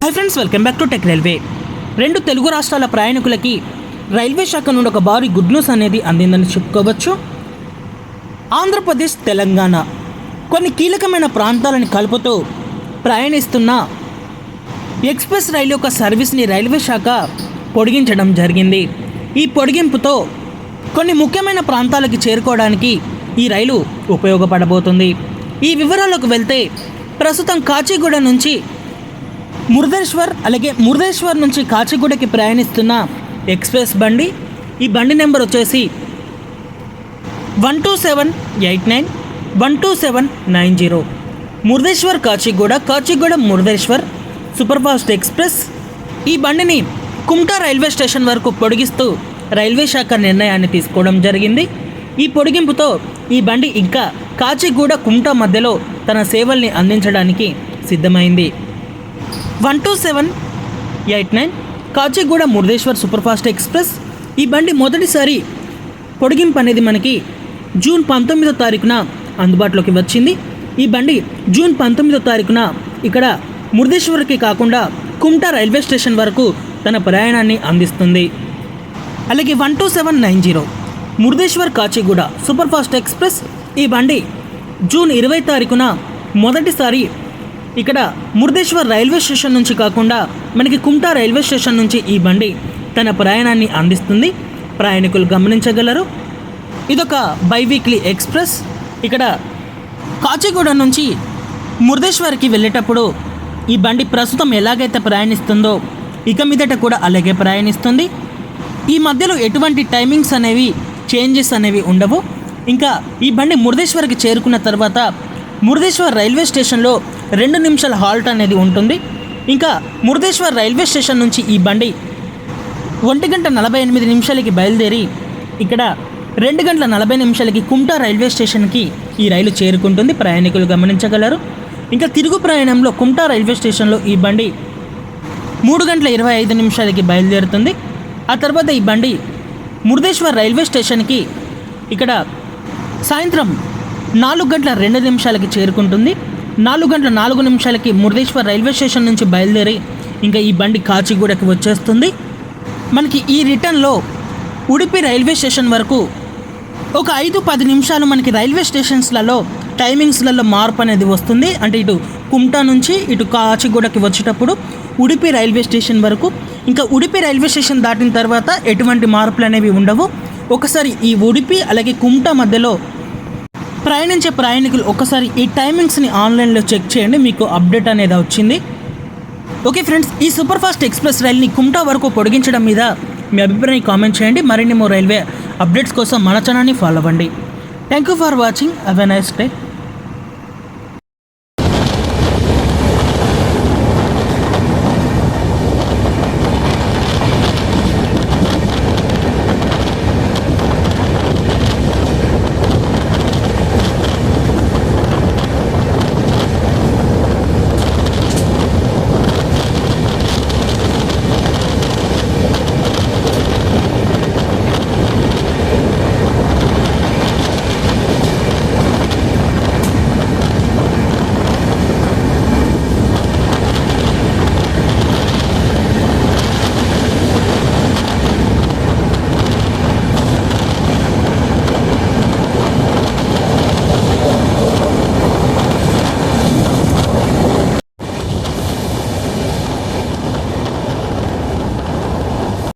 Hi friends, welcome back to tech railway. రెండు తెలుగు రాష్ట్రాల ప్రయాణికులకి railway శాఖ నుండి ఒక భారీ గుడ్ న్యూస్ అనేది అందిందని చెప్పుకోవచ్చు. ఆంధ్రప్రదేశ్, తెలంగాణ కొన్ని కీలకమైన ప్రాంతాలను కలుపుతూ ప్రయాణిస్తున్న ఎక్స్ప్రెస్ రైలు యొక్క సర్వీస్ని రైల్వే శాఖ పొడిగించడం జరిగింది. ఈ పొడిగింపుతో కొన్ని ముఖ్యమైన ప్రాంతాలకి చేరుకోవడానికి ఈ రైలు ఉపయోగపడబోతుంది. ఈ వివరాలకు వెళ్తే ప్రస్తుతం కాచిగూడ నుంచి మురుదేశ్వర్, అలాగే మురుదేశ్వర్ నుంచి కాచిగూడకి ప్రయాణిస్తున్న ఎక్స్ప్రెస్ బండి, ఈ బండి నెంబర్ వచ్చేసి 12789 12790. Murudeshwar Kacheguda, Kacheguda Murudeshwar superfast express. ఈ బండిని కుమ్టా రైల్వే స్టేషన్ వరకు పొడిగిస్తూ రైల్వే శాఖ నిర్ణయాన్ని తీసుకోవడం జరిగింది. ఈ పొడిగింపుతో ఈ బండి ఇంకా కాచిగూడ, కుమ్టా మధ్యలో తన సేవల్ని అందించడానికి సిద్ధమైంది. 12789 కాచిగూడ మురుదేశ్వర్ సూపర్ఫాస్ట్ ఎక్స్ప్రెస్. ఈ బండి మొదటిసారి పొడిగింపు అనేది మనకి జూన్ 19వ తారీఖున అందుబాటులోకి వచ్చింది. ఈ బండి జూన్ 19వ తారీఖున ఇక్కడ మురుదేశ్వర్కి కాకుండా కుమ్టా రైల్వే స్టేషన్ వరకు తన ప్రయాణాన్ని అందిస్తుంది. అలాగే 12790 మురుదేశ్వర్ కాచిగూడ సూపర్ఫాస్ట్ ఎక్స్ప్రెస్. ఈ బండి జూన్ 20వ తారీఖున మొదటిసారి ఇక్కడ మురుదేశ్వర్ రైల్వే స్టేషన్ నుంచి కాకుండా మనకి కుమ్టా రైల్వే స్టేషన్ నుంచి ఈ బండి తన ప్రయాణాన్ని అందిస్తుంది. ప్రయాణికులు గమనించగలరు, ఇదొక బైవీక్లీ ఎక్స్ప్రెస్. ఇక్కడ కాచిగూడ నుంచి మురుదేశ్వర్కి వెళ్ళేటప్పుడు ఈ బండి ప్రస్తుతం ఎలాగైతే ప్రయాణిస్తుందో ఇక మీదట కూడా అలాగే ప్రయాణిస్తుంది. ఈ మధ్యలో ఎటువంటి టైమింగ్స్ అనేవి చేంజెస్ అనేవి ఉండవు. ఇంకా ఈ బండి మురుదేశ్వర్కి చేరుకున్న తర్వాత మురుదేశ్వర్ రైల్వే స్టేషన్లో 2 నిమిషాల హాల్ట్ అనేది ఉంటుంది. ఇంకా మురుదేశ్వర్ రైల్వే స్టేషన్ నుంచి ఈ బండి 1:48 బయలుదేరి ఇక్కడ 2:40 కుమ్టా రైల్వే స్టేషన్కి ఈ రైలు చేరుకుంటుంది. ప్రయాణికులు గమనించగలరు. ఇంకా తిరుగు ప్రయాణంలో కుమ్టా రైల్వే స్టేషన్లో ఈ బండి 3:25 బయలుదేరుతుంది. ఆ తర్వాత ఈ బండి మురుదేశ్వర్ రైల్వే స్టేషన్కి ఇక్కడ సాయంత్రం 4:02 చేరుకుంటుంది. 4:04 మురుదేశ్వర్ రైల్వే స్టేషన్ నుంచి బయలుదేరి ఇంకా ఈ బండి కాచిగూడకి వచ్చేస్తుంది. మనకి ఈ రిటర్న్లో ఉడిపి రైల్వే స్టేషన్ వరకు ఒక 5-10 నిమిషాలు మనకి రైల్వే స్టేషన్స్లలో టైమింగ్స్లలో మార్పు అనేది వస్తుంది. అంటే ఇటు కుమ్టా నుంచి ఇటు కాచిగూడకి వచ్చేటప్పుడు ఉడిపి రైల్వే స్టేషన్ వరకు, ఇంకా ఉడిపి రైల్వే స్టేషన్ దాటిన తర్వాత ఎటువంటి మార్పులు అనేవి ఉండవు. ఒకసారి ఈ ఉడిపి అలాగే కుమ్టా మధ్యలో ప్రయాణించే ప్రయాణికులు ఒకసారి ఈ టైమింగ్స్ని ఆన్లైన్లో చెక్ చేయండి, మీకు అప్డేట్ అనేది వచ్చింది. ఓకే ఫ్రెండ్స్, ఈ సూపర్ఫాస్ట్ ఎక్స్ప్రెస్ రైల్ని కుమ్టా వరకు పొడిగించడం మీద మీ అభిప్రాయాన్ని కామెంట్ చేయండి. మరిన్ని రైల్వే అప్డేట్స్ కోసం మన ఛానల్ని ఫాలో అవ్వండి. Thank you for watching. Have a nice day.